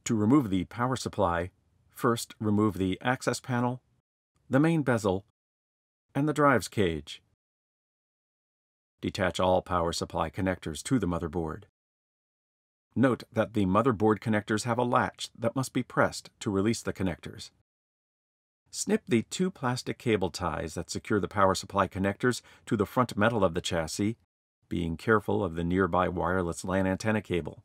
To remove the power supply, first remove the access panel, the main bezel, and the drives cage. Detach all power supply connectors to the motherboard. Note that the motherboard connectors have a latch that must be pressed to release the connectors. Snip the 2 plastic cable ties that secure the power supply connectors to the front metal of the chassis, being careful of the nearby wireless LAN antenna cable.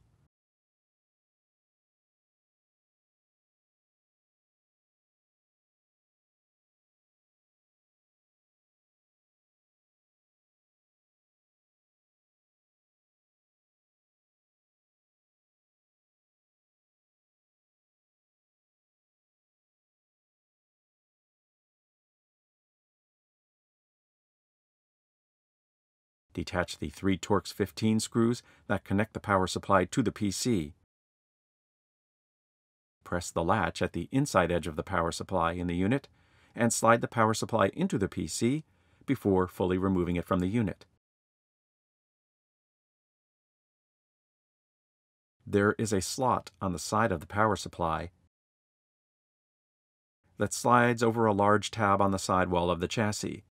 Detach the 3 torx 15 screws that connect the power supply to the PC. Press the latch at the inside edge of the power supply in the unit and slide the power supply into the PC before fully removing it from the unit. There is a slot on the side of the power supply that slides over a large tab on the sidewall of the chassis.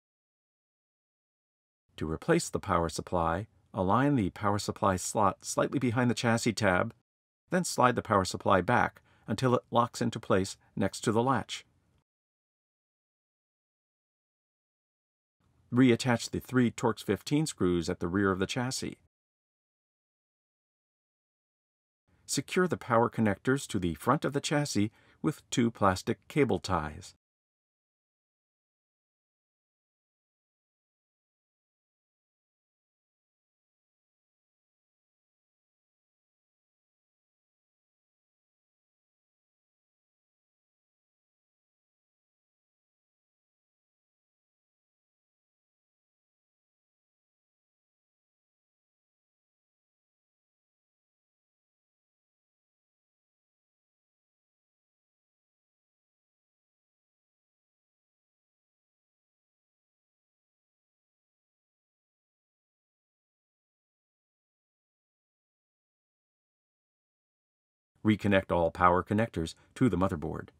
To replace the power supply, align the power supply slot slightly behind the chassis tab, then slide the power supply back until it locks into place next to the latch. Reattach the 3 torx 15 screws at the rear of the chassis. Secure the power connectors to the front of the chassis with 2 plastic cable ties. Reconnect all power connectors to the motherboard.